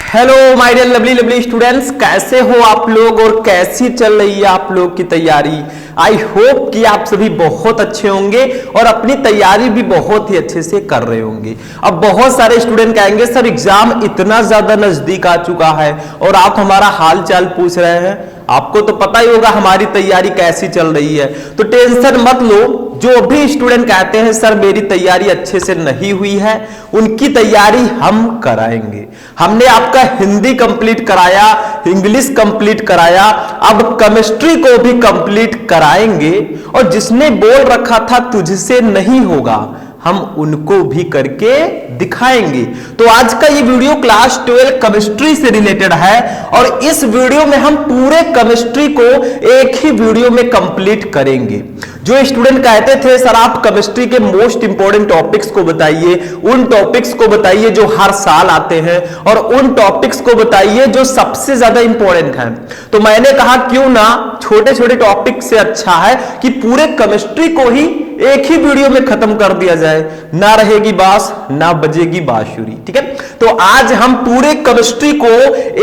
Hello my dear lovely lovely students, कैसे हो आप लोग और कैसी चल रही है आप लोग की तैयारी। आई होप कि आप सभी बहुत अच्छे होंगे और अपनी तैयारी भी बहुत ही अच्छे से कर रहे होंगे। अब बहुत सारे स्टूडेंट कहेंगे सर एग्जाम इतना ज्यादा नजदीक आ चुका है और आप हमारा हाल चाल पूछ रहे हैं। आपको तो पता ही होगा हमारी तैयारी कैसी चल रही है, तो टेंशन मत लो। जो भी स्टूडेंट कहते हैं सर मेरी तैयारी अच्छे से नहीं हुई है, उनकी तैयारी हम कराएंगे। हमने आपका हिंदी कंप्लीट कराया, इंग्लिश कंप्लीट कराया, अब केमिस्ट्री को भी कंप्लीट कराएंगे। और जिसने बोल रखा था तुझसे नहीं होगा, हम उनको भी करके दिखाएंगे। तो आज का ये वीडियो क्लास 12 केमिस्ट्री से रिलेटेड है और इस वीडियो में हम पूरे केमिस्ट्री को एक ही वीडियो में कंप्लीट करेंगे। जो स्टूडेंट कहते थे सर आप केमिस्ट्री के मोस्ट इंपॉर्टेंट टॉपिक्स को बताइए, उन टॉपिक्स को बताइए जो हर साल आते हैं और उन टॉपिक्स को बताइए जो सबसे ज्यादा इंपॉर्टेंट हैं, तो मैंने कहा क्यों ना छोटे छोटे टॉपिक से अच्छा है कि पूरे केमिस्ट्री को ही एक ही वीडियो में खत्म कर दिया जाए। ना रहेगी बांस ना बजेगी बांसुरी, ठीक है। तो आज हम पूरे केमिस्ट्री को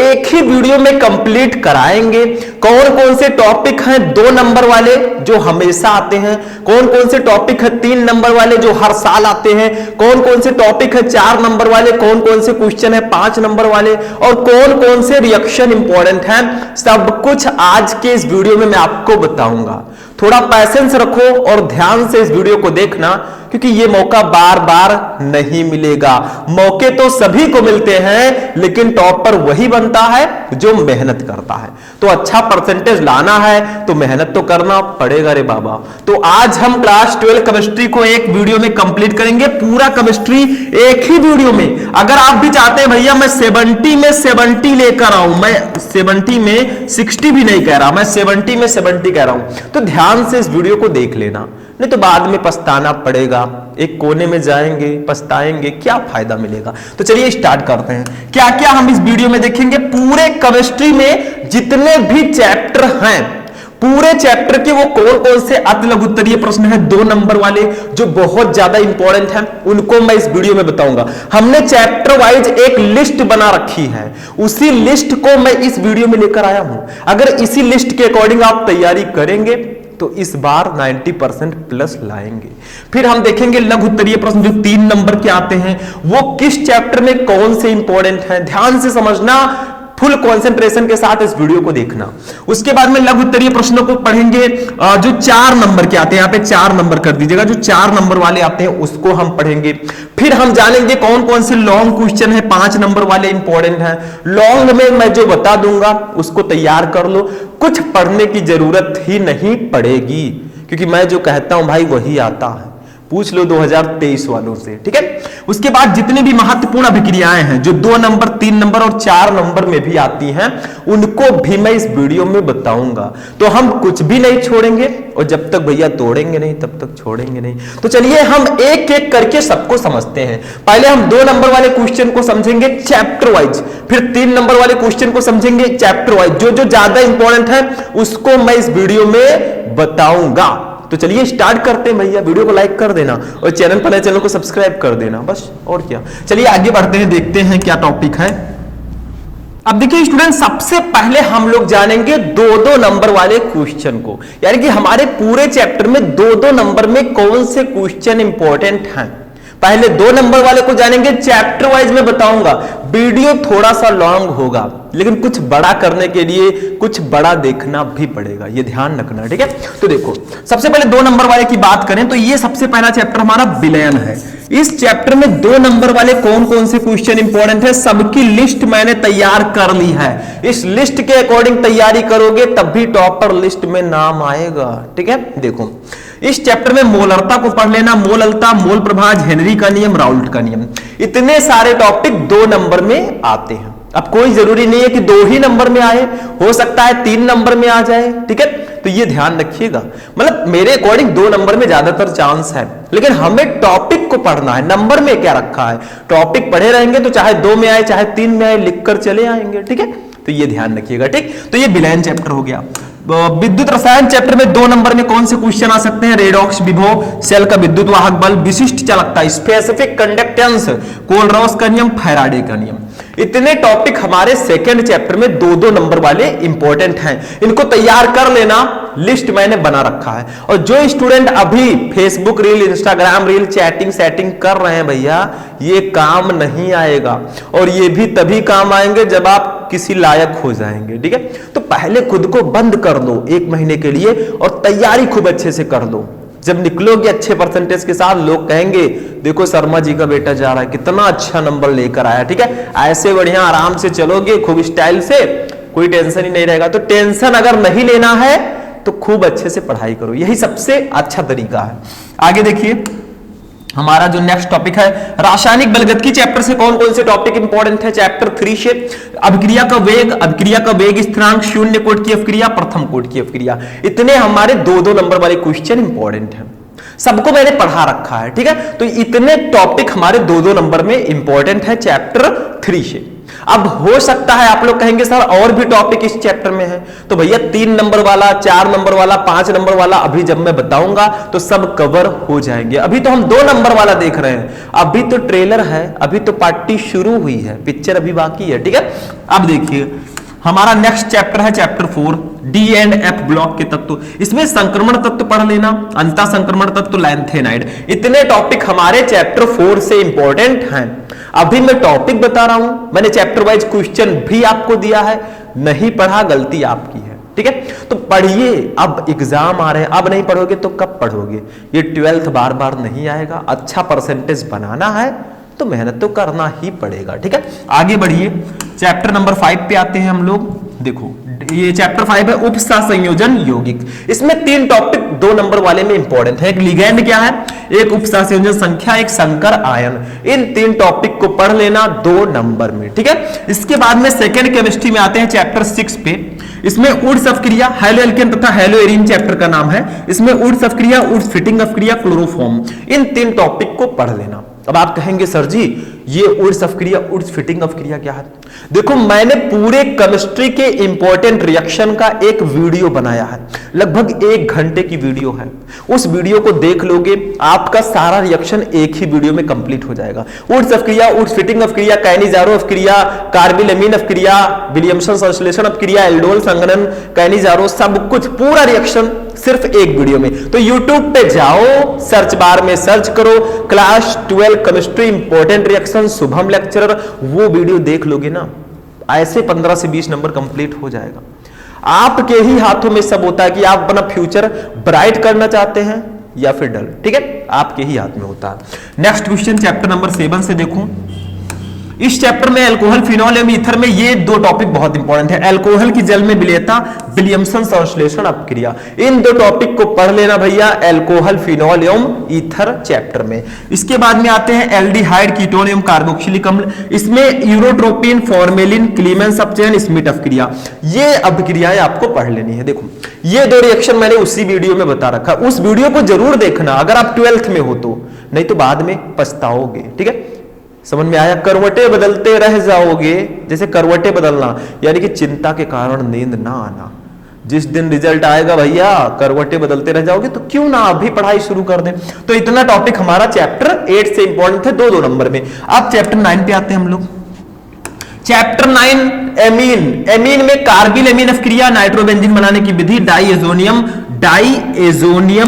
एक ही वीडियो में कंप्लीट कराएंगे। कौन कौन से टॉपिक हैं 2 नंबर वाले जो हमेशा आते हैं, कौन कौन से टॉपिक है 3 नंबर वाले जो हर साल आते हैं, कौन कौन से टॉपिक है 4 नंबर वाले, कौन कौन से क्वेश्चन है 5 नंबर वाले और कौन कौन से रिएक्शन इंपॉर्टेंट हैं, सब कुछ आज के इस वीडियो में मैं आपको बताऊंगा। थोड़ा पैसेंस रखो और ध्यान से इस वीडियो को देखना, क्योंकि ये मौका बार बार नहीं मिलेगा। मौके तो सभी को मिलते हैं लेकिन टॉपर वही बनता है जो मेहनत करता है। तो अच्छा परसेंटेज लाना है तो मेहनत तो करना पड़ेगा रे बाबा। तो आज हम क्लास 12 केमिस्ट्री को एक वीडियो में कंप्लीट करेंगे, पूरा केमिस्ट्री एक ही वीडियो में। अगर आप भी चाहते हैं भैया मैं 70 में 70 लेकर आऊं, मैं 70 में 60 भी नहीं कह रहा, मैं 70 में 70 कह रहा हूं, तो ध्यान से इस वीडियो को देख लेना, नहीं तो बाद में पछताना पड़ेगा। एक कोने में जाएंगे पछताएंगे, क्या फायदा मिलेगा। तो चलिए स्टार्ट करते हैं। क्या क्या हम इस वीडियो में देखेंगे, पूरे केमिस्ट्री में जितने भी चैप्टर हैं, पूरे चैप्टर के वो कौन कौन से अति लघुत्तरीय प्रश्न हैं 2 नंबर वाले जो बहुत ज्यादा इंपॉर्टेंट हैं, उनको मैं इस वीडियो में बताऊंगा। हमने चैप्टर वाइज एक लिस्ट बना रखी है, उसी लिस्ट को मैं इस वीडियो में लेकर आया हूं। अगर इसी लिस्ट के अकॉर्डिंग आप तैयारी करेंगे तो इस बार 90% प्लस लाएंगे। फिर हम देखेंगे लघु उत्तरीय प्रश्न जो 3 नंबर के आते हैं, वो किस चैप्टर में कौन से इंपॉर्टेंट हैं, ध्यान से समझना, फुल कंसंट्रेशन के साथ इस वीडियो को देखना। उसके बाद में लघु उत्तरीय प्रश्नों को पढ़ेंगे जो 4 नंबर के आते हैं, यहाँ पे 4 नंबर कर दीजिएगा, जो 4 नंबर वाले आते हैं उसको हम पढ़ेंगे। फिर हम जानेंगे कौन कौन से लॉन्ग क्वेश्चन है 5 नंबर वाले इंपॉर्टेंट हैं। लॉन्ग में मैं जो बता दूंगा उसको तैयार कर लो, कुछ पढ़ने की जरूरत ही नहीं पड़ेगी, क्योंकि मैं जो कहता हूं भाई वही आता है। पूछ लो 2023 वालों से, ठीक है। उसके बाद जितनी भी महत्वपूर्ण अभिक्रियाएं हैं जो 2 नंबर 3 नंबर और 4 नंबर में भी आती हैं, उनको भी मैं इस वीडियो में बताऊंगा। तो हम कुछ भी नहीं छोड़ेंगे और जब तक भैया तोड़ेंगे नहीं तब तक छोड़ेंगे नहीं। तो चलिए हम एक एक करके सबको समझते हैं। पहले हम 2 नंबर वाले क्वेश्चन को समझेंगे चैप्टर वाइज, फिर 3 नंबर वाले क्वेश्चन को समझेंगे चैप्टर वाइज। जो जो ज्यादा इंपॉर्टेंट है उसको मैं इस वीडियो में बताऊंगा। तो चलिए स्टार्ट करते हैं भैया। वीडियो को लाइक कर देना और चैनल को सब्सक्राइब कर देना, बस और क्या। चलिए आगे बढ़ते हैं, देखते हैं क्या टॉपिक है। अब देखिए स्टूडेंट, सबसे पहले हम लोग जानेंगे 2-2 नंबर वाले क्वेश्चन को, यानी कि हमारे पूरे चैप्टर में 2-2 नंबर में कौन से क्वेश्चन इंपॉर्टेंट हैं। पहले 2 नंबर वाले को जानेंगे, चैप्टर वाइज में बताऊंगा। वीडियो थोड़ा सा लॉन्ग होगा लेकिन कुछ बड़ा करने के लिए कुछ बड़ा देखना भी पड़ेगा, ये ध्यान रखना, ठीक है। तो देखो सबसे पहले 2 नंबर वाले की बात करें तो ये सबसे पहला चैप्टर हमारा विलयन है। इस चैप्टर में 2 नंबर वाले कौन कौन से क्वेश्चन इंपॉर्टेंट है, सबकी लिस्ट मैंने तैयार कर ली है। इस लिस्ट के अकॉर्डिंग तैयारी करोगे तब भी टॉपर लिस्ट में नाम आएगा, ठीक है। देखो इस चैप्टर में मोलरता को पढ़ लेना, मोललता, मोल प्रभाज, हेनरी का नियम, राउल्ट का नियम, इतने सारे टॉपिक 2 नंबर में आते हैं। अब कोई जरूरी नहीं है कि 2 ही नंबर में आए, हो सकता है 3 नंबर में आ जाए, ठीक है। तो ये ध्यान रखिएगा, मतलब मेरे अकॉर्डिंग 2 नंबर में ज्यादातर चांस है, लेकिन हमें टॉपिक को पढ़ना है, नंबर में क्या रखा है। टॉपिक पढ़े रहेंगे तो चाहे 2 में आए चाहे 3 में आए लिखकर चले आएंगे, ठीक है। तो ये ध्यान रखिएगा, ठीक। तो ये विलयन चैप्टर हो गया। विद्युत रसायन चैप्टर में 2 नंबर में कौन से क्वेश्चन आ सकते हैं, रेडॉक्स विभव, सेल का विद्युत वाहक बल, विशिष्ट चालकता, स्पेसिफिक कंडक्टेंस, कोलरॉस का नियम, फैराडे का नियम। इतने टॉपिक हमारे सेकंड चैप्टर में 2-2 नंबर वाले इंपॉर्टेंट हैं, इनको तैयार कर लेना, लिस्ट मैंने बना रखा है। और जो स्टूडेंट अभी Facebook reel, Instagram reel, chatting setting कर रहे हैं भैया, ये काम नहीं आएगा, और ये भी तभी काम आएंगे जब आप किसी लायक हो जाएंगे, ठीक है। तो पहले खुद को बंद कर लो 1 महीने के लिए और तैयारी खूब अच्छे से कर लो। जब निकलोगे अच्छे परसेंटेज के साथ, लोग कहेंगे देखो शर्मा जी का बेटा जा रहा है, कितना अच्छा नंबर लेकर आया, ठीक है। ऐसे बढ़िया आराम से चलोगे, खूब स्टाइल से, कोई टेंशन ही नहीं रहेगा। तो टेंशन अगर नहीं लेना है तो खूब अच्छे से पढ़ाई करो, यही सबसे अच्छा तरीका है। आगे देखिए हमारा जो नेक्स्ट टॉपिक है, रासायनिक बलगतिकी चैप्टर से कौन कौन से टॉपिक इंपॉर्टेंट है। चैप्टर 3 से अभिक्रिया का वेग स्थिरांक, शून्य कोट की अपक्रिया, प्रथम कोट की अपक्रिया, इतने हमारे 2-2 नंबर वाले क्वेश्चन इंपॉर्टेंट हैं, सबको मैंने पढ़ा रखा है, ठीक है। तो इतने टॉपिक हमारे 2-2 नंबर में इंपॉर्टेंट है चैप्टर 3 से। अब हो सकता है आप लोग कहेंगे सर और भी टॉपिक इस चैप्टर में है, तो भैया 3 नंबर वाला, 4 नंबर वाला, 5 नंबर वाला अभी जब मैं बताऊंगा तो सब कवर हो जाएंगे। अभी तो हम 2 नंबर वाला देख रहे हैं, अभी तो ट्रेलर है, अभी तो पार्टी शुरू हुई है, पिक्चर अभी बाकी है, ठीक है। अब देखिए हमारा नेक्स्ट चैप्टर है chapter 4, D and F block के तत्व। इसमें संक्रमण तत्व पढ़ लेना, अंतः संक्रमण तत्व, लैंथेनाइड, इतने टॉपिक हमारे चैप्टर 4 से इंपॉर्टेंट हैं। अभी मैं टॉपिक बता रहा हूं, मैंने चैप्टर वाइज क्वेश्चन भी आपको दिया है, नहीं पढ़ा गलती आपकी है, ठीक है। तो पढ़िए, अब एग्जाम आ रहे हैं, अब नहीं पढ़ोगे तो कब पढ़ोगे। ये 12th बार बार नहीं आएगा, अच्छा परसेंटेज बनाना है तो मेहनत तो करना ही पड़ेगा, ठीक है। आगे बढ़िए, चैप्टर नंबर 5 पे आते हैं हम लोग। देखो ये चैप्टर 5 है उपसा संयोजन यौगिक। इसमें 3 टॉपिक 2 नंबर वाले में इंपॉर्टेंट है। एक लिगैंड क्या है, एक उपसा संयोजन संख्या, एक संकर आयन। इन 3 टॉपिक को पढ़ लेना 2 नंबर में, ठीक है। इसके बाद में सेकेंड केमिस्ट्री में आते हैं चैप्टर 6 पे। इसमें ऊर्ध्व अपक्रिया, हेलो एल्केन तथा हेलो एरीन चैप्टर का नाम है। इसमें ऊर्ध्व अपक्रिया, ऊर्ध्व फिटिंग अपक्रिया, क्लोरोफॉर्म, इन 3 टॉपिक को पढ़ लेना। अब आप कहेंगे सर जी ये ऊर्ध्व अपक्रिया, ऊर्ध्व फिटिंग अपक्रिया क्या है। देखो मैंने पूरे केमिस्ट्री के इंपॉर्टेंट रिएक्शन का एक वीडियो बनाया है, लगभग 1 घंटे की वीडियो है। उस वीडियो को देख लोगे, आपका सारा रिएक्शन एक ही वीडियो में कंप्लीट हो जाएगा। ऊर्ध्व अपक्रिया, ऊर्ध्व फिटिंग अपक्रिया, कैनिजारो अपक्रिया, कार्बिलएमीन अपक्रिया, विलियमसन संश्लेषण अपक्रिया, एल्डोल संघनन, कैनिजारो, सब कुछ पूरा रिएक्शन सिर्फ एक वीडियो में। तो YouTube पे जाओ, सर्च बार में सर्च करो class 12 chemistry important reaction Shubham lecturer, वो वीडियो देख लोगे ना, ऐसे 15 से 20 नंबर कंप्लीट हो जाएगा। आपके ही हाथों में सब होता है कि आप अपना फ्यूचर ब्राइट करना चाहते हैं या फिर डल, ठीक है, आपके ही हाथ में होता है। नेक्स्ट क्वेश्चन चैप्टर नंबर 7 से देखो। इस चैप्टर में अल्कोहल, फिनॉल एवं ईथर में ये 2 टॉपिक बहुत इंपॉर्टेंट है। अल्कोहल की जल में विलेयता, विलियमसन संश्लेषण अपक्रिया, इन 2 टॉपिक को पढ़ लेना भैया अल्कोहल, फिनॉल एवं ईथर चैप्टर में। इसके बाद में आते हैं एल्डिहाइड, कीटोन एवं कार्बोक्सिलिक अम्ल। इसमें यूरोट्रोपिन, फॉर्मेलिन, क्लीमेंस अपचयन, स्मिट अपक्रिया, ये अपक्रियाएं आपको पढ़ लेनी है। देखो ये 2 रिएक्शन मैंने उसी वीडियो में बता रखा, उस वीडियो को जरूर देखना अगर आप 12th में हो तो, नहीं तो बाद में पछताओगे, ठीक है। समझ में आया, करवटे बदलते रह जाओगे, जैसे करवटे बदलना यानी कि चिंता के कारण नींद ना आना। जिस दिन रिजल्ट आएगा भैया करवटे बदलते रह जाओगे, तो क्यों ना अभी पढ़ाई शुरू कर दें। तो इतना टॉपिक हमारा चैप्टर 8 से इंपॉर्टेंट है 2-2 नंबर में। अब चैप्टर 9 पे आते हैं हम लोग। चैप्टर 9 एमीन, एमीन में कार्बिल एमीन अपक्रिया, नाइट्रोबेंजीन बनाने की विधि, डाइएजोनियम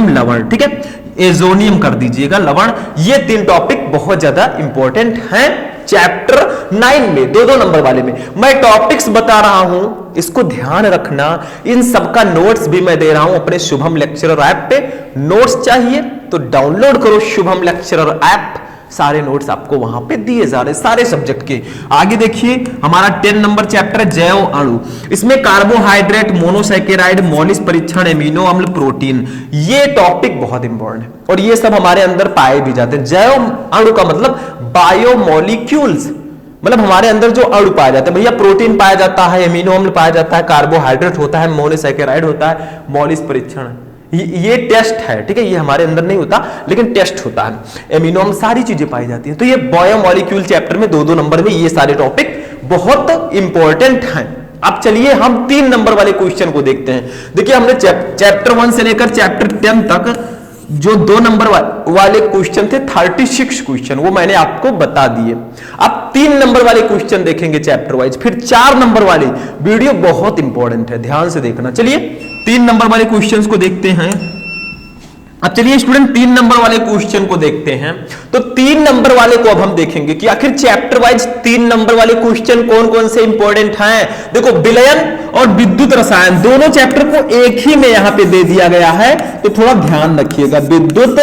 लवण, ठीक है, एजोनियम कर दीजिएगा लवण। ये 3 टॉपिक बहुत ज्यादा इंपॉर्टेंट हैं चैप्टर 9 में, 2-2 नंबर वाले में। मैं टॉपिक्स बता रहा हूं, इसको ध्यान रखना। इन सबका नोट्स भी मैं दे रहा हूं अपने शुभम लेक्चरर ऐप पे। नोट्स चाहिए तो डाउनलोड करो शुभम लेक्चरर ऐप, सारे नोट्स आपको वहां पे दिए जा रहे सारे सब्जेक्ट के। आगे देखिए हमारा 10 नंबर चैप्टर है जैव अणु। इसमें कार्बोहाइड्रेट, मोनोसैकेराइड, मॉलिस परीक्षण, एमिनो अम्ल, प्रोटीन, ये टॉपिक बहुत इंपॉर्टेंट है और ये सब हमारे अंदर पाए भी जाते हैं। जैव अणु का मतलब बायोमोलिक्यूल्स, मतलब हमारे अंदर जो अणु पाए जाते हैं भैया, प्रोटीन पाया जाता है, एमिनो अम्ल पाया जाता है, कार्बोहाइड्रेट होता है, मोनोसैकेराइड होता है, मॉलिस परीक्षण, ये टेस्ट है, ठीक है, ये हमारे अंदर नहीं होता लेकिन टेस्ट होता है। एमिनो अम्ल सारी चीजें पाई जाती हैं। तो ये बायोमोलिक्यूल चैप्टर में 2-2 नंबर में ये सारे टॉपिक बहुत इंपॉर्टेंट हैं। अब चलिए हम 3 नंबर वाले क्वेश्चन को देखते हैं। देखिए हमने चैप्टर 1 से लेकर चैप्टर 10 तक जो 2 नंबर वाले क्वेश्चन थे 36 क्वेश्चन, वो मैंने आपको बता दिए। अब 3 नंबर वाले क्वेश्चन देखेंगे चैप्टर वाइज, फिर 4 नंबर वाले। वीडियो बहुत इंपॉर्टेंट है, ध्यान से देखना। चलिए 3 नंबर वाले क्वेश्चंस को देखते हैं। अब चलिए स्टूडेंट 3 नंबर वाले क्वेश्चन को देखते हैं। तो 3 नंबर वाले को अब हम देखेंगे कि आखिर चैप्टर वाइज 3 नंबर वाले क्वेश्चन कौन कौन से इंपॉर्टेंट हैं। देखो विलयन और विद्युत रसायन दोनों चैप्टर को एक ही में यहां पे दे दिया गया है, तो थोड़ा ध्यान रखिएगा। विद्युत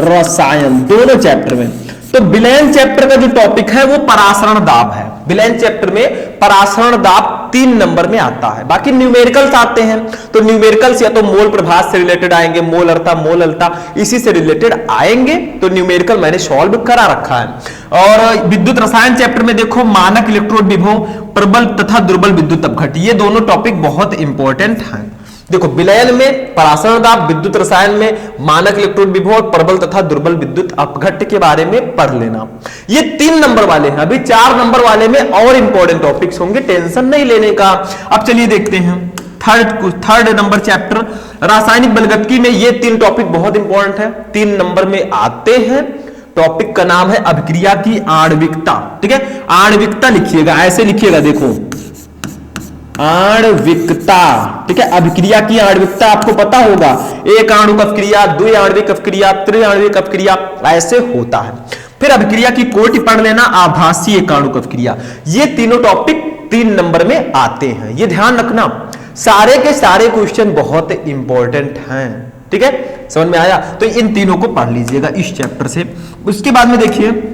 रसायन दोनों चैप्टर में। तो विलयन चैप्टर का जो टॉपिक है वो परासरण दाब है। विलयन चैप्टर में परासरण दाब 3 नंबर में आता है। बाकी न्यूमेरिकल्स आते हैं, तो न्यूमेरिकल्स या तो मोल प्रभाव से रिलेटेड आएंगे, मोलरता इसी से रिलेटेड आएंगे। तो न्यूमेरिकल मैंने सॉल्व करा रखा है। और विद्युत रसायन चैप्टर में देखो मानक इलेक्ट्रोड विभव, प्रबल तथा दुर्बल विद्युत अपघट्य, ये दोनों टॉपिक बहुत इंपॉर्टेंट हैं। देखो विलयन में परासरण दाब, विद्युत रसायन में मानक इलेक्ट्रोड विभव और प्रबल तथा दुर्बल विद्युत अपघट्य के बारे में पढ़ लेना। ये 3 नंबर वाले हैं। अभी 4 नंबर वाले में और इंपॉर्टेंट टॉपिक्स होंगे, टेंशन नहीं लेने का। अब चलिए देखते हैं थर्ड नंबर चैप्टर रासायनिक बलगतिकी में ये 3 टॉपिक बहुत इंपॉर्टेंट है, 3 नंबर में आते हैं। टॉपिक का नाम है अभिक्रिया की आणविकता। ठीक है, आणविकता लिखिएगा, ऐसे लिखिएगा, देखो आणविकता। ठीक है, अभिक्रिया की आणविकता आपको पता होगा, एक आणुक अपक्रिया, द्विआण्विक अपक्रिया, त्रिआण्विक अपक्रिया, ऐसे होता है। फिर अभिक्रिया की कोटि पढ़ लेना, आभासी एक आणुक अपक्रिया। ये तीनों टॉपिक 3 नंबर में आते हैं, ये ध्यान रखना। सारे के सारे क्वेश्चन बहुत इंपॉर्टेंट हैं। ठीक है, समझ में आया? तो इन तीनों को पढ़ लीजिएगा इस चैप्टर से। उसके बाद में देखिए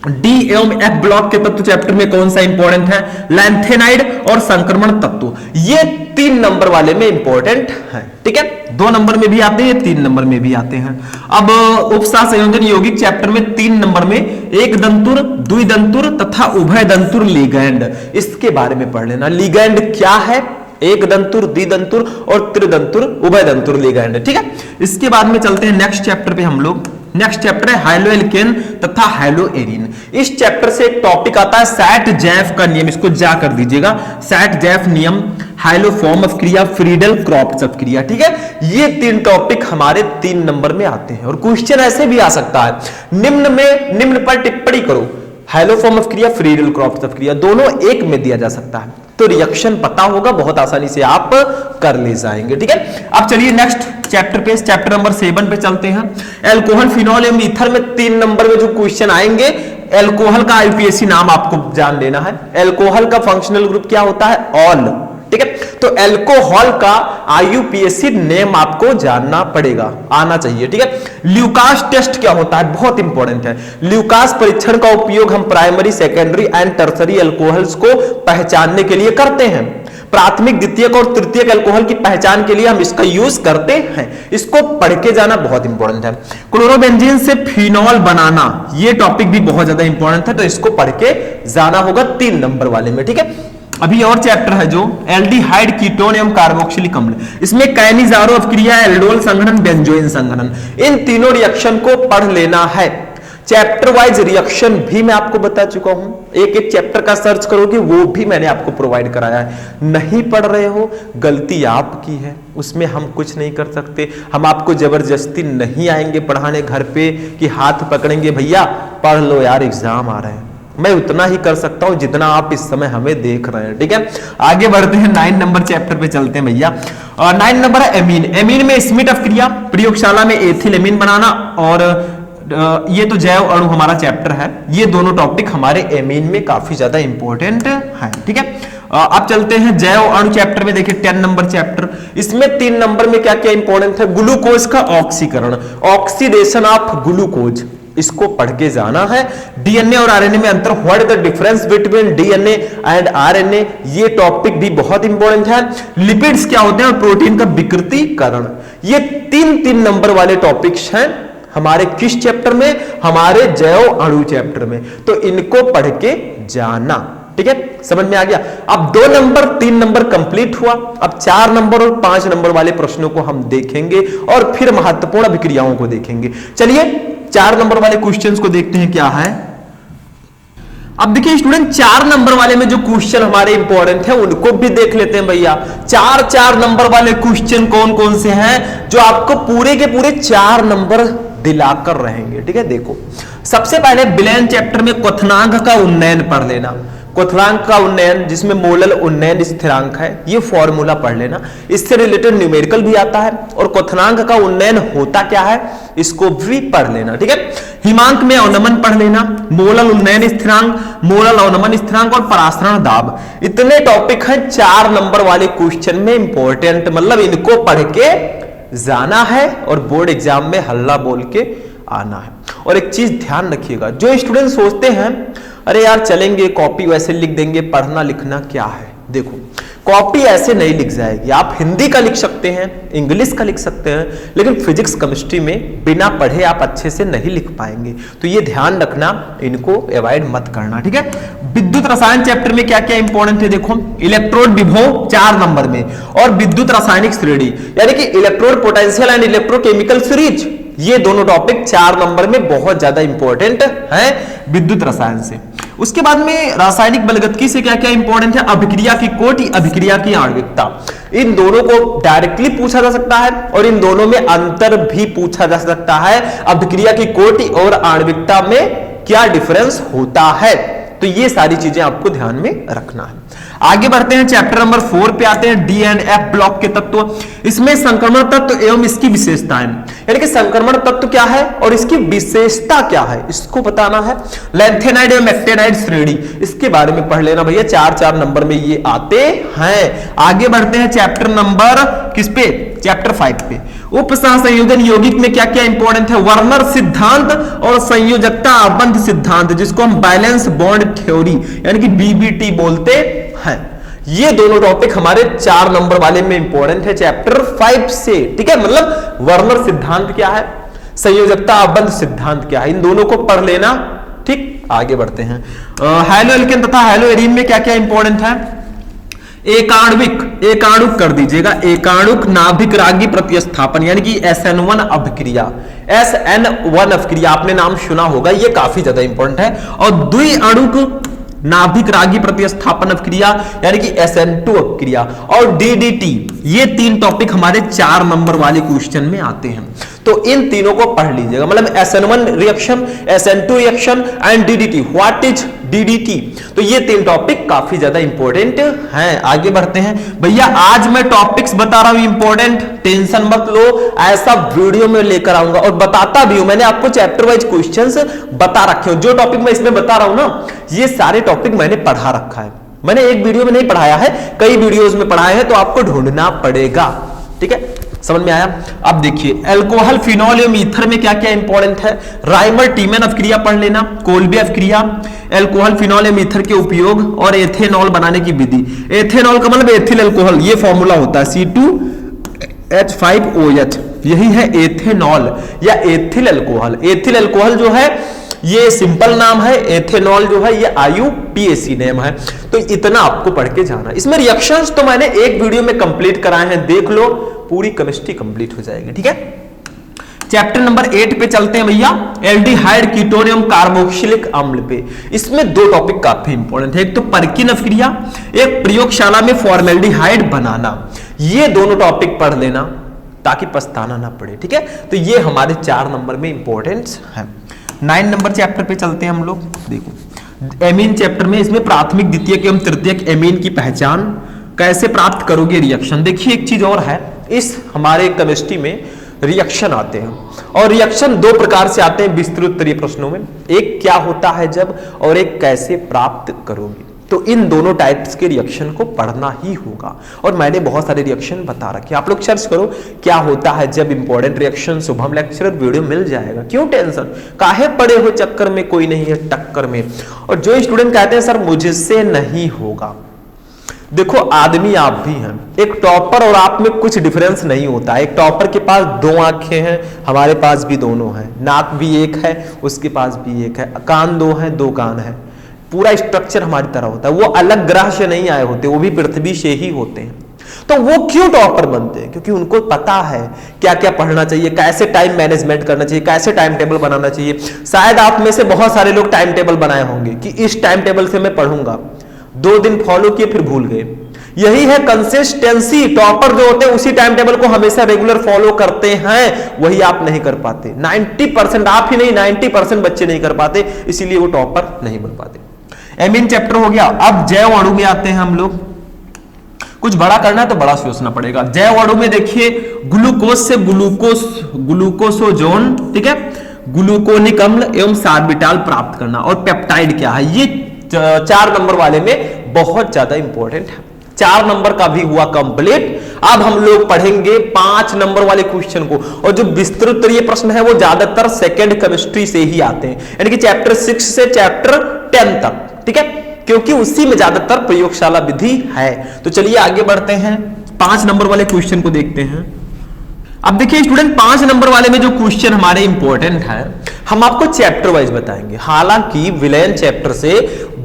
डी एवं एफ ब्लॉक के तत्व चैप्टर में कौन सा इंपॉर्टेंट है, लैंथेनाइड और संक्रमण तत्व, ये 3 नंबर वाले में इंपॉर्टेंट है। ठीक है, 2 नंबर में भी आते हैं, 3 नंबर में भी आते हैं। अब उपसह संयोजन यौगिक चैप्टर में 3 नंबर में एक दंतुर, द्विदंतुर तथा उभय दंतुर लिगैंड, इसके बारे में पढ़ लेना। लिगैंड क्या है, एक दंतुर, द्विदंतुर और त्रिदंतुर, उभय दंतुर लिगैंड। ठीक है, इसके बाद में चलते हैं नेक्स्ट चैप्टर पे हम लोग। नेक्स्ट चैप्टर है हाइलोएल्केन तथा हाइलोएरिन। इस चैप्टर से एक टॉपिक आता है सैट-जैफ का नियम, इसको जा कर दीजिएगा, सैट-जैफ नियम, हाइलोफॉर्म अपक्रिया, फ्रीडल क्रॉफ्ट अपक्रिया। ठीक है, ये 3 टॉपिक हमारे 3 नंबर में आते हैं। और क्वेश्चन ऐसे भी आ सकता है, निम्न पर टिप्पणी करो, हाइलोफॉर्म अपक्रिया, फ्रीडल क्रॉफ्ट अपक्रिया, दोनों एक में दिया जा सकता है। तो रिएक्शन पता होगा, बहुत आसानी से आप कर ले जाएंगे। ठीक है, अब चलिए नेक्स्ट चैप्टर पे, चैप्टर नंबर 7 पे चलते हैं। एल्कोहल, फिनॉल एवं ईथर में 3 नंबर में जो क्वेश्चन आएंगे, एल्कोहल का आईयूपीएसी नाम आपको जान लेना है। एल्कोहल का फंक्शनल ग्रुप क्या होता है, ऑल। ठीक है, तो एल्कोहल का आईयूपीएसी नेम आपको जानना पड़ेगा, आना चाहिए। ठीक है, ल्यूकास टेस्ट क्या होता है, बहुत इंपॉर्टेंट है। ल्यूकास परीक्षण का उपयोग हम primary, secondary and tertiary alcohols को पहचानने के लिए करते हैं। प्राथमिक, द्वितीयक और तृतीयक एल्कोहल की पहचान के लिए हम इसका यूज करते हैं। इसको पढ़ के जाना बहुत इंपॉर्टेंट है। क्लोरोबेंजीन से फिनॉल बनाना, ये टॉपिक भी बहुत ज्यादा इंपॉर्टेंट है, तो इसको पढ़ के जाना होगा 3 नंबर वाले में। ठीक है, अभी और चैप्टर है जो एल्डिहाइड, कीटोन एवं कार्बोक्सिलिक अम्ल, इसमें कैनिजारो अपक्रिया, एल्डोल संघनन, बेंजोइन संघनन, इन तीनों रिएक्शन को पढ़ लेना है। चैप्टर वाइज रिएक्शन भी मैं आपको बता चुका हूं, एक एक चैप्टर का सर्च करोगे वो भी मैंने आपको प्रोवाइड कराया है। नहीं पढ़ रहे हो, गलती आपकी है, उसमें हम कुछ नहीं कर सकते। हम आपको जबरदस्ती नहीं आएंगे पढ़ाने घर पे कि हाथ पकड़ेंगे, भैया पढ़ लो यार एग्जाम आ रहे हैं। मैं उतना ही कर सकता हूं जितना आप इस समय हमें देख रहे हैं। ठीक है, आगे बढ़ते हैं, 9 नंबर चैप्टर पे चलते हैं भैया। 9 नंबर है एमीन। एमीन में स्मिट अपक्रिया, प्रयोगशाला में एथिल एमीन बनाना, और ये तो जैव अणु हमारा चैप्टर है। ये दोनों टॉपिक हमारे एमीन में काफी ज्यादा इंपॉर्टेंट है। ठीक है, अब चलते हैं जैव अणु चैप्टर में। देखिए 10 नंबर चैप्टर, इसमें 3 नंबर में क्या क्या इंपॉर्टेंट है, ग्लूकोज का ऑक्सीकरण, ऑक्सीडेशन ऑफ ग्लूकोज, इसको पढ़ के जाना है। डीएनए और आरएनए में अंतर, what is the difference between DNA and RNA, ये टॉपिक भी बहुत इंपॉर्टेंट है। लिपिड्स क्या होते हैं और प्रोटीन का विकृतीकरण, ये 3 नंबर वाले टॉपिक्स हैं हमारे किस चैप्टर में, हमारे जैव अणु चैप्टर में, तो इनको पढ़ के जाना। ठीक है, समझ में आ गया। अब 2 नंबर 3 नंबर कंप्लीट हुआ। अब 4 नंबर और 5 नंबर वाले प्रश्नों को हम देखेंगे और फिर महत्वपूर्ण अभिक्रियाओं को देखेंगे। चलिए 4 नंबर वाले क्वेश्चंस को देखते हैं क्या है। अब देखिए स्टूडेंट, 4 नंबर वाले में जो क्वेश्चन हमारे इंपॉर्टेंट है उनको भी देख लेते हैं भैया। 4 नंबर वाले क्वेश्चन कौन कौन से हैं जो आपको पूरे के पूरे 4 नंबर दिलाकर रहेंगे। ठीक है, देखो सबसे पहले विलयन चैप्टर में क्वथनांक का उन्नयन पढ़ लेना। क्वथनांक का उन्नयन जिसमें मोलल उन्नयन स्थिरांक है, ये फॉर्मूला पढ़ लेना। इससे रिलेटेड न्यूमेरिकल भी आता है और क्वथनांक का उन्नयन होता क्या है इसको भी पढ़ लेना, ठीक है। हिमांक में अवनमन पढ़ लेना, मोलल उन्नयन स्थिरांक, मोलल अवनमन स्थिरांक और परासरण दाब। इतने टॉपिक हैं 4 नंबर वाले क्वेश्चन में इंपॉर्टेंट, मतलब इनको पढ़ के जाना है और बोर्ड एग्जाम में हल्ला बोल के आना है। और एक चीज ध्यान रखिएगा, जो स्टूडेंट सोचते हैं अरे यार चलेंगे कॉपी वैसे लिख देंगे, पढ़ना लिखना क्या है, देखो कॉपी ऐसे नहीं लिख जाएगी। आप हिंदी का लिख सकते हैं, इंग्लिश का लिख सकते हैं, लेकिन फिजिक्स केमिस्ट्री में बिना पढ़े आप अच्छे से नहीं लिख पाएंगे। तो ये ध्यान रखना, इनको अवॉइड मत करना, ठीक है। विद्युत रसायन चैप्टर में क्या क्या इंपॉर्टेंट है देखो, इलेक्ट्रोड विभव 4 नंबर में और विद्युत रासायनिक श्रेणी यानी कि electrode potential and electrochemical series, ये दोनों टॉपिक 4 नंबर में बहुत ज्यादा इंपॉर्टेंट है विद्युत रसायन से। उसके बाद में रासायनिक बलगतिकी से क्या क्या इंपॉर्टेंट है, अभिक्रिया की कोटि, अभिक्रिया की आणविकता। इन दोनों को डायरेक्टली पूछा जा सकता है और इन दोनों में अंतर भी पूछा जा सकता है। अभिक्रिया की कोटि और आणविकता में क्या डिफरेंस होता है, तो ये सारी चीजें आपको ध्यान में रखना है। आगे बढ़ते हैं, चैप्टर नंबर 4 पे आते हैं, डी एंड एफ ब्लॉक के तत्व। इसमें संक्रमण तत्व एवं इसकी विशेषताएं, यानी कि संक्रमण तत्व क्या है और इसकी विशेषता क्या है, इसको बताना है। लैंथेनाइड एवं एक्टेनाइड श्रेणी, इसके बारे में पढ़ लेना भैया, 4 नंबर में ये आते हैं। आगे बढ़ते हैं चैप्टर नंबर किस पे, चैप्टर 5 पे। उपसह संयोजन यौगिक में क्या क्या इंपॉर्टेंट है, वर्नर सिद्धांत और संयोजकता आबंध सिद्धांत, जिसको हम बैलेंस बॉन्ड थ्योरी यानी कि बीबीटी बोलते हैं। ये दोनों टॉपिक हमारे 4 नंबर वाले में इंपॉर्टेंट है चैप्टर 5 से, ठीक है। मतलब वर्नर सिद्धांत क्या है, संयोजकता आबंध सिद्धांत क्या है, इन दोनों को पढ़ लेना, ठीक। आगे बढ़ते हैं, हैलो एल्केन तथा हैलो एरीन में क्या क्या इंपॉर्टेंट है, एकाणुक कर दीजिएगा, एकाणुक नाभिक रागी प्रतिस्थापन यानी कि SN1 अभिक्रिया, SN1 अभिक्रिया आपने नाम सुना होगा, ये काफी ज्यादा इंपॉर्टेंट है। और द्विअणुक नाभिक रागी प्रतिस्थापन अभिक्रिया यानी कि SN2 अभिक्रिया और DDT, ये 3 टॉपिक हमारे 4 नंबर वाले क्वेश्चन में आते हैं। तो इन तीनों को पढ़ लीजिएगा, मतलब SN1 reaction, SN2 reaction and DDT, what is DDT। तो ये 3 टॉपिक काफी ज्यादा इंपॉर्टेंट हैं। आगे बढ़ते हैं भैया, आज मैं टॉपिक्स बता रहा हूं इंपॉर्टेंट, टेंशन मत लो, ऐसा वीडियो में लेकर आऊंगा और बताता भी हूं। मैंने आपको चैप्टर वाइज क्वेश्चंस बता रखे हो, जो टॉपिक मैं इसमें बता रहा हूं ना, ये सारे टॉपिक मैंने पढ़ा रखा है। मैंने एक वीडियो में नहीं पढ़ाया है, कई वीडियोस में पढ़ाया है, तो आपको ढूंढना पड़ेगा, ठीक है। समझ में आया। अब देखिए अल्कोहल फिनॉल एवं ईथर में क्या क्या इंपॉर्टेंट है, राइमर टीमन अभिक्रिया पढ़ लेना, कोल्बे अभिक्रिया, अल्कोहल फिनॉल एवं ईथर के उपयोग और एथेनॉल बनाने की विधि। एथेनॉल का मतलब एथिल अल्कोहल, ये फॉर्मूला होता है C2H5OH, यही है एथेनॉल या एथिल अल्कोहल। एथिल अल्कोहल जो है ये सिंपल नाम है, एथेनॉल जो है ये IUPAC नेम है। तो इतना आपको पढ़ के जाना। इसमें रिएक्शंस तो मैंने एक वीडियो में कंप्लीट कराए हैं, देख लो, पूरी केमिस्ट्री कंप्लीट हो जाएगी, ठीक है। चैप्टर नंबर 8 पे चलते हैं भैया, एल्डिहाइड कीटोन एवं कार्बोक्सिलिक अम्ल पे। इसमें 2 टॉपिक काफी इंपॉर्टेंट है, एक तो परकिन अभिक्रिया, एक प्रयोगशाला में फॉर्मेल्डिहाइड बनाना। ये दोनों टॉपिक पढ़ लेना ताकि पछताना ना पड़े, ठीक है। तो ये हमारे 4 नंबर में इंपॉर्टेंट है। 9 नंबर चैप्टर पे चलते हैं हम लोग। देखो एमीन चैप्टर में, इसमें प्राथमिक द्वितीयक एवं तृतीयक एमीन की पहचान कैसे प्राप्त करोगे, रिएक्शन। देखिए एक चीज और है, इस हमारे केमिस्ट्री में रिएक्शन आते हैं और रिएक्शन 2 प्रकार से आते हैं विस्तृत उत्तरीय प्रश्नों में, एक क्या होता है जब और एक कैसे प्राप्त करोगे। तो इन दोनों टाइप्स के रिएक्शन को पढ़ना ही होगा और मैंने बहुत सारे रिएक्शन बता रखे, आप लोग सर्च करो क्या होता है जब, important reaction, Shubham lecturer video मिल जाएगा। क्यों टेंशन, काहे पड़े हो चक्कर में, कोई नहीं है टक्कर में। और जो स्टूडेंट कहते हैं सर मुझसे नहीं होगा, देखो आदमी आप भी हैं, एक टॉपर और आप में कुछ डिफरेंस नहीं होता। एक टॉपर के पास 2 आंखें हैं, हमारे पास भी दोनों हैं, नाक भी एक है, उसके पास भी एक है, कान 2 हैं, 2 कान है, पूरा स्ट्रक्चर हमारी तरह होता है। वो अलग ग्रह से नहीं आए होते, वो भी पृथ्वी से ही होते हैं। तो वो क्यों टॉपर बनते हैं, क्योंकि उनको पता है क्या क्या पढ़ना चाहिए, कैसे टाइम मैनेजमेंट करना चाहिए, कैसे टाइम टेबल बनाना चाहिए। शायद आप में से बहुत सारे लोग टाइम टेबल बनाए होंगे कि इस टाइम टेबल से मैं पढ़ूंगा, 2 दिन फॉलो किए फिर भूल गए, यही है कंसिस्टेंसी। टॉपर जो होते हैं उसी टाइम टेबल को हमेशा रेगुलर फॉलो करते हैं, वही आप नहीं कर पाते। 90% आप ही नहीं 90% बच्चे नहीं कर पाते, इसीलिए वो टॉपर नहीं बन पाते। एमीन चैप्टर हो गया। अब जैव अणु में आते हैं हम लोग। कुछ बड़ा करना है तो बड़ा सोचना पड़ेगा। जैव अणु में देखिए ग्लूकोज से ग्लूकोसोजोन, ठीक है, ग्लूकोनिक अम्ल एवं सार्बिटाल प्राप्त करना, और पेप्टाइड क्या है, ये 4 नंबर वाले में बहुत ज्यादा इंपॉर्टेंट है। 4 नंबर का भी हुआ कंप्लीट। अब हम लोग पढ़ेंगे 5 नंबर वाले क्वेश्चन को, और जो विस्तृत ये प्रश्न है वो ज्यादातर सेकेंड केमिस्ट्री से ही आते हैं, यानी कि चैप्टर 6 से चैप्टर 10 तक, ठीक है, क्योंकि उसी में ज्यादातर प्रयोगशाला विधि है। तो चलिए आगे बढ़ते हैं, 5 नंबर वाले क्वेश्चन को देखते हैं। अब देखिए स्टूडेंट, 5 नंबर वाले में जो क्वेश्चन हमारे इंपॉर्टेंट है, हम आपको चैप्टर वाइज बताएंगे। हालांकि विलयन चैप्टर से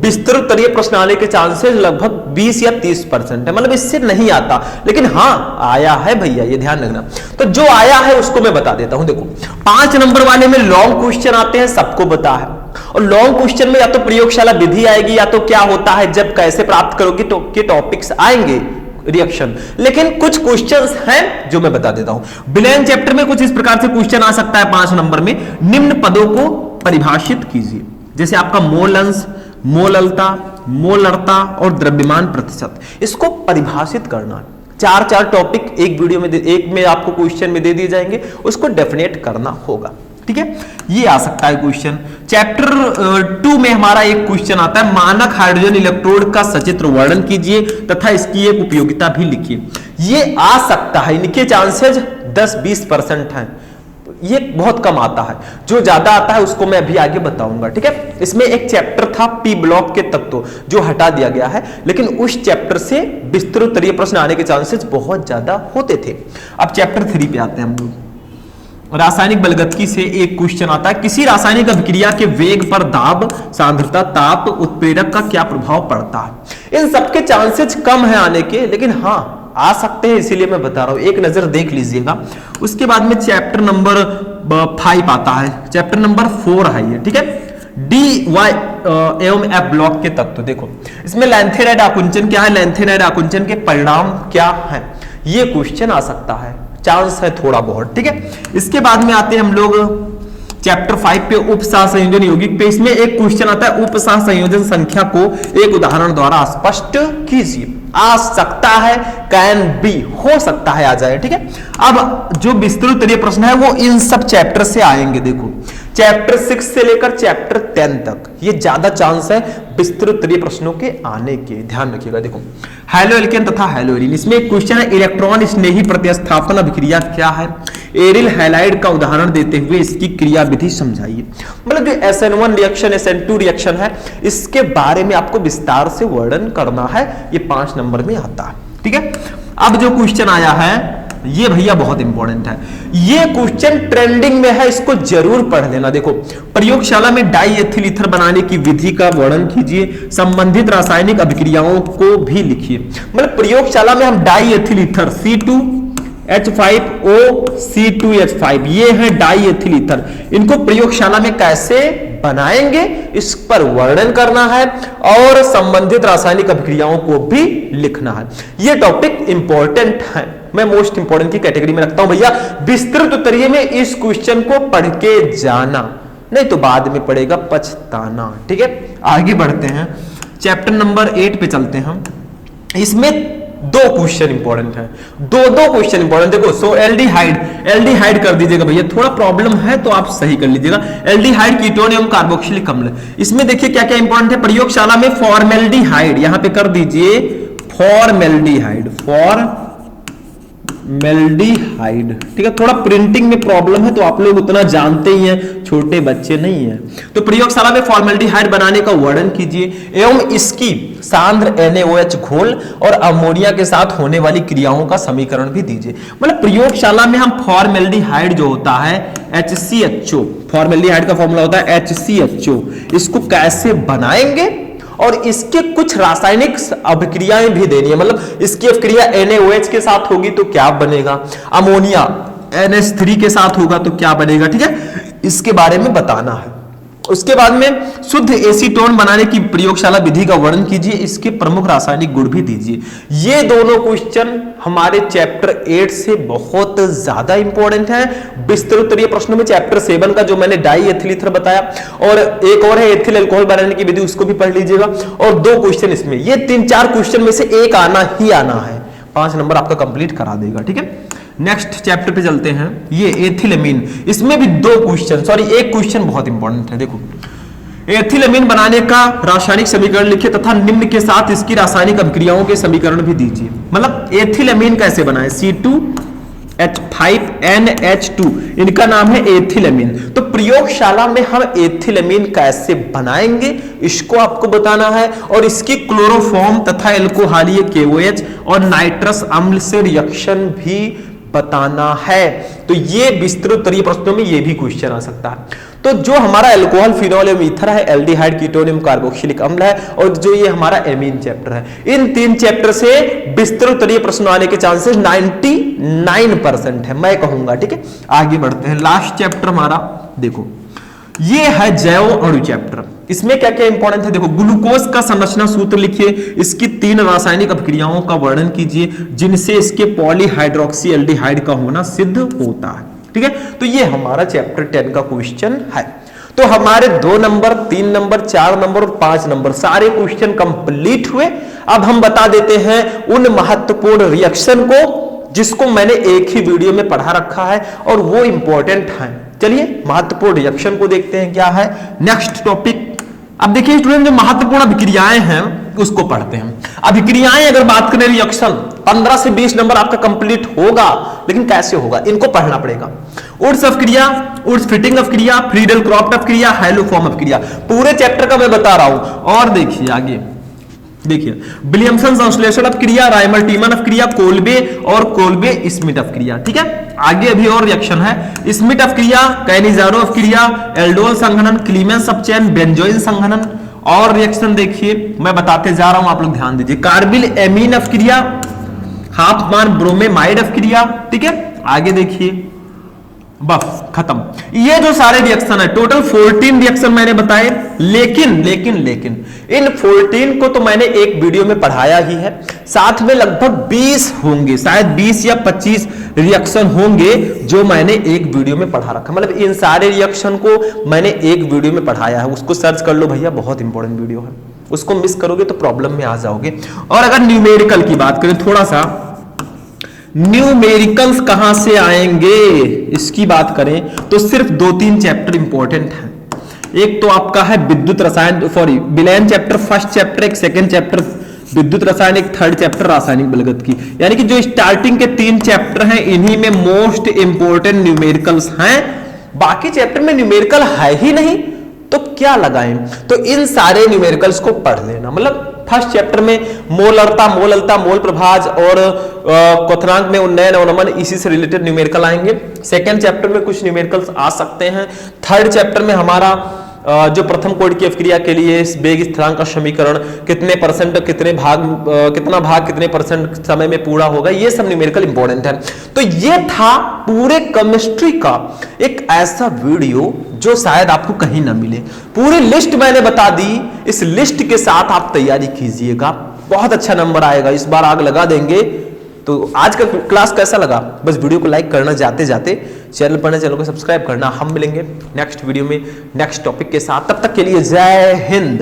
विस्तृत तरीय प्रश्न आने के चांसेस लगभग 20 या 30% है, मतलब इससे नहीं आता, लेकिन हाँ आया है भैया, ये ध्यान रखना। तो जो आया है उसको मैं बता देता हूं। देखो 5 नंबर वाले में लॉन्ग क्वेश्चन आते हैं, सबको पता है, और लॉन्ग क्वेश्चन में या तो प्रयोगशाला विधि आएगी, या तो क्या होता है जब कैसे प्राप्त करोगे तो के टॉपिक्स आएंगे, रिएक्शन। लेकिन कुछ क्वेश्चंस हैं जो मैं बता देता हूं। विलयन चैप्टर में कुछ इस प्रकार से क्वेश्चन आ सकता है 5 नंबर में। निम्न पदों को परिभाषित कीजिए, जैसे आपका मोल अंश, मोललता, मोलरता और द्रव्यमान प्रतिशत, इसको परिभाषित करना। 4 टॉपिक एक वीडियो में एक में आपको क्वेश्चन में दे दिए जाएंगे, उसको डेफिनेट करना होगा, ठीक है। ये आ सकता है क्वेश्चन। चैप्टर 2 में हमारा एक क्वेश्चन आता है, मानक हाइड्रोजन इलेक्ट्रोड का सचित्र वर्णन कीजिए तथा इसकी एक उपयोगिता भी लिखिए। ये आ सकता है, इनके चांसेस 10-20% हैं, ये बहुत कम आता है। जो ज्यादा आता है उसको मैं अभी आगे बताऊंगा, ठीक है। इसमें एक चैप्टर था पी ब्लॉक के तत्व, जो हटा दिया गया है, लेकिन उस चैप्टर से विस्तृत तरीके प्रश्न आने के चांसेस बहुत ज्यादा होते थे। अब चैप्टर 3 पे आते हैं हम लोग। रासायनिक बलगतिकी से एक क्वेश्चन आता है, किसी रासायनिक अभिक्रिया के वेग पर दाब, सांद्रता, ताप, उत्प्रेरक का क्या प्रभाव पड़ता है। इन सबके चांसेस कम है आने के, लेकिन हाँ आ सकते हैं, इसीलिए मैं बता रहा हूं, एक नजर देख लीजिएगा। उसके बाद में चैप्टर नंबर 5 आता है, चैप्टर नंबर 4 है ये, ठीक है। डी वाई एवं एफ ब्लॉक के तत्व। देखो इसमें लैंथेनाइड आकुंचन क्या है, लैंथेनाइड आकुंचन के परिणाम क्या है, ये क्वेश्चन आ सकता है, चांस है थोड़ा बहुत, ठीक है। इसके बाद में आते हैं हम लोग चैप्टर 5 पे, उपसह संयोजन यौगिक पे। इसमें एक क्वेश्चन आता है, उपसह संयोजन संख्या को एक उदाहरण द्वारा स्पष्ट कीजिए। आ सकता है, कैन बी, हो सकता है आ जाए, ठीक है। अब जो विस्तृत तरीके प्रश्न है वो इन सब चैप्टर से आएंगे। देखो चैप्टर 6 से लेकर चैप्टर 10 तक ये ज्यादा चांस है विस्तृत तरीके प्रश्नों के आने के, ध्यान रखिएगा। देखो हैलो एल्केन तथा हैलो एरिन, इसमें एक क्वेश्चन है, इलेक्ट्रॉन स्नेही प्रतिस्थापन अभिक्रिया क्या है, एरिल हैलाइड का उदाहरण देते हुए इसकी क्रिया विधि समझाइए। मतलब जो SN1 रिएक्शन, SN2 रिएक्शन है, इसके बारे में आपको विस्तार से वर्णन करना है, ये 5 नंबर में आता है, ठीक है। अब जो क्वेश्चन आया है ये भैया बहुत इंपॉर्टेंट है, ये क्वेश्चन ट्रेंडिंग में है, इसको जरूर पढ़ लेना। देखो प्रयोगशाला में डाई एथिल ईथर बनाने की विधि का वर्णन कीजिए, संबंधित रासायनिक अभिक्रियाओं को भी लिखिए। मतलब प्रयोगशाला में हम die ethyl ether C2H5O C2H5, ये है डाई एथिल ईथर, इनको प्रयोगशाला में कैसे बनाएंगे इस पर वर्णन करना है, और संबंधित रासायनिक अभिक्रियाओं को भी लिखना है। ये टॉपिक इंपॉर्टेंट है, मैं मोस्ट इंपॉर्टेंट की कैटेगरी में रखता हूं भैया। विस्तृत तरीके में इस क्वेश्चन को पढ़ के जाना, नहीं तो बाद में पड़ेगा पछताना, ठीक है। आगे बढ़ते हैं, चैप्टर नंबर 8 पे चलते हैं हम। इसमें 2 क्वेश्चन इंपॉर्टेंट है, दो क्वेश्चन इंपॉर्टेंट। देखो सो एल्डिहाइड कर दीजिएगा भैया, थोड़ा प्रॉब्लम है तो आप सही कर लीजिएगा। एल्डिहाइड कीटोन एवं कार्बोक्सिलिक अम्ल, इसमें देखिए क्या क्या इंपॉर्टेंट है। प्रयोगशाला में फॉर्मेल्डिहाइड, यहां पे कर दीजिए फॉर्मेल्डिहाइड, फॉर्मेल्डिहाइड, ठीक है। थोड़ा प्रिंटिंग में प्रॉब्लम है तो आप लोग उतना जानते ही हैं, छोटे बच्चे नहीं हैं। तो प्रयोगशाला में फॉर्मेल्डिहाइड बनाने का वर्णन कीजिए एवं इसकी सांद्र NaOH घोल और अमोनिया के साथ होने वाली क्रियाओं का समीकरण भी दीजिए। मतलब प्रयोगशाला में हम फॉर्मेल्डिहाइड जो होता है HCHO, फॉर्मेल्डिहाइड का फॉर्मूला होता है HCHO, इसको कैसे बनाएंगे और इसके कुछ रासायनिक अभिक्रियाएं भी देनी है। मतलब इसकी अभिक्रिया NaOH के साथ होगी तो क्या बनेगा, अमोनिया NH3 के साथ होगा तो क्या बनेगा, ठीक है। इसके बारे में बताना है। उसके बाद में शुद्ध एसीटोन बनाने की प्रयोगशाला विधि का वर्णन कीजिए, इसके प्रमुख रासायनिक गुण भी दीजिए। ये दोनों क्वेश्चन हमारे चैप्टर 8 से बहुत ज्यादा इंपॉर्टेंट है। विस्तृत उत्तरीय प्रश्नों में चैप्टर 7 का जो मैंने डाई एथिल ईथर बताया और एक और है एथिल अल्कोहल बनाने की विधि, उसको भी पढ़ लीजिएगा। और 2 क्वेश्चन इसमें, ये 3-4 क्वेश्चन में से एक आना ही आना है, 5 नंबर आपका कंप्लीट करा देगा। ठीक है, नेक्स्ट चैप्टर पे चलते हैं। ये एथिलमीन, इसमें भी 2 क्वेश्चन, सॉरी एक क्वेश्चन बहुत इंपॉर्टेंट है। देखो, एथिलमीन बनाने का रासायनिक समीकरण लिखिए तथा निम्न के साथ इसकी रासायनिक अभिक्रियाओं के समीकरण भी दीजिए। मतलब एथिलमीन कैसे बनाए, C2H5NH2, इनका नाम है एथिलमीन। तो प्रयोगशाला में हम एथिलमीन कैसे बनाएंगे इसको आपको बताना है, और इसकी क्लोरोफॉर्म तथा एल्कोहलीय KOH और नाइट्रस अम्ल से रिएक्शन भी बताना है। तो ये विस्तृत उत्तरीय प्रश्नों में ये भी क्वेश्चन आ सकता है। तो जो हमारा अल्कोहल, फिनोल एवं ईथर है, एल्डिहाइड, कीटोन एवं कार्बोक्सिलिक अम्ल है, और जो ये हमारा एमीन चैप्टर है, इन 3 चैप्टर से विस्तृत उत्तरीय प्रश्न आने के चांसेस 99% है, मैं कहूंगा। ठीक है, आगे बढ़ते हैं। लास्ट चैप्टर हमारा देखो, ये है जैव अणु चैप्टर। इसमें क्या क्या इंपॉर्टेंट है, देखो, ग्लूकोज का संरचना सूत्र लिखिए, इसकी 3 रासायनिक अभिक्रियाओं का वर्णन कीजिए जिनसे इसके पॉलीहाइड्रोक्सी एल्डिहाइड का होना सिद्ध होता है। ठीक है, तो ये हमारा चैप्टर 10 का क्वेश्चन है। तो हमारे 2 नंबर, 3 नंबर, 4 नंबर और 5 नंबर सारे क्वेश्चन कंप्लीट हुए। अब हम बता देते हैं उन महत्वपूर्ण रिएक्शन को जिसको मैंने एक ही वीडियो में पढ़ा रखा है और वो इंपॉर्टेंट है। चलिए महत्वपूर्ण रिएक्शन को देखते हैं क्या है। नेक्स्ट टॉपिक, अब देखिए स्टूडेंट, जो महत्वपूर्ण अभिक्रियाएं हैं उसको पढ़ते हैं। अभिक्रियाएं अगर बात करें, रिएक्शन 15 से 20 नंबर आपका कंप्लीट होगा, लेकिन कैसे होगा इनको पढ़ना पड़ेगा। उड्स अभिक्रिया, उड्स फिटिंग अभिक्रिया, फ्रीडल क्रॉफ्ट अभिक्रिया, हाइलोफॉर्म अभिक्रिया, पूरे चैप्टर का मैं बता रहा हूं। और देखिए आगे, देखिए विलियमसन संश्लेषण अभिक्रिया, रायमल टीमन अभिक्रिया, कोल्बे और कोल्बे स्मिथ अभिक्रिया। ठीक है, आगे अभी और रिएक्शन है। स्मिथ अभिक्रिया, कैनिजारो अभिक्रिया, एल्डोल संघनन, क्लीमेंस अपचयन, बेंजोइन संघनन। और रिएक्शन देखिए मैं बताते जा रहा हूं, आप लोग ध्यान दीजिए। कार्बिल एमीन अभिक्रिया, हाफमान ब्रोमेमाइड अभिक्रिया। ठीक है, आगे देखिए, बस खत्म। ये जो सारे रिएक्शन है, टोटल 14 रिएक्शन मैंने बताए, लेकिन इन 14 को तो मैंने एक वीडियो में पढ़ाया ही है, साथ में लगभग 20 होंगे, शायद 20 या 25 रिएक्शन होंगे जो मैंने एक वीडियो में पढ़ा रखा। मतलब इन सारे रिएक्शन को मैंने एक वीडियो में पढ़ाया है, उसको सर्च कर लो भैया, बहुत इंपॉर्टेंट वीडियो है। उसको मिस करोगे तो प्रॉब्लम में आ जाओगे। और अगर न्यूमेरिकल की बात करें, थोड़ा सा न्यूमेरिकल्स कहां से आएंगे इसकी बात करें तो सिर्फ 2-3 चैप्टर इंपॉर्टेंट है। एक तो आपका है विद्युत रसायन, सॉरी विलयन चैप्टर, फर्स्ट चैप्टर, एक सेकंड चैप्टर विद्युत रसायन, एक थर्ड चैप्टर रासायनिक बलगत की। यानी कि जो स्टार्टिंग के 3 चैप्टर हैं इन्हीं में मोस्ट इंपॉर्टेंट न्यूमेरिकल्स हैं। बाकी चैप्टर में न्यूमेरिकल है ही नहीं तो क्या लगाएं। तो इन सारे न्यूमेरिकल्स को पढ़ लेना। मतलब फर्स्ट चैप्टर में मोलरता, मोललता, मोल प्रभाज और क्वथनांक में उन्नयन अवनमन, इसी से रिलेटेड न्यूमेरिकल आएंगे। सेकंड चैप्टर में कुछ न्यूमेरिकल्स आ सकते हैं। थर्ड चैप्टर में हमारा जो प्रथम कोटि की अभिक्रिया के लिए वेग स्थिरांक का समीकरण कितने परसेंट, कितने भाग, कितना भाग कितने परसेंट समय में पूरा होगा, ये सब न्यूमेरिकल इंपॉर्टेंट है। तो ये था पूरे केमिस्ट्री का एक ऐसा वीडियो जो शायद आपको कहीं ना मिले। पूरी लिस्ट मैंने बता दी, इस लिस्ट के साथ आप तैयारी कीजिएगा, बहुत अच्छा नंबर आएगा, इस बार आग लगा देंगे। तो आज का क्लास कैसा लगा, बस वीडियो को लाइक करना, जाते जाते चैनल पर चैनल को सब्सक्राइब करना। हम मिलेंगे नेक्स्ट वीडियो में नेक्स्ट टॉपिक के साथ, तब तक के लिए जय हिंद।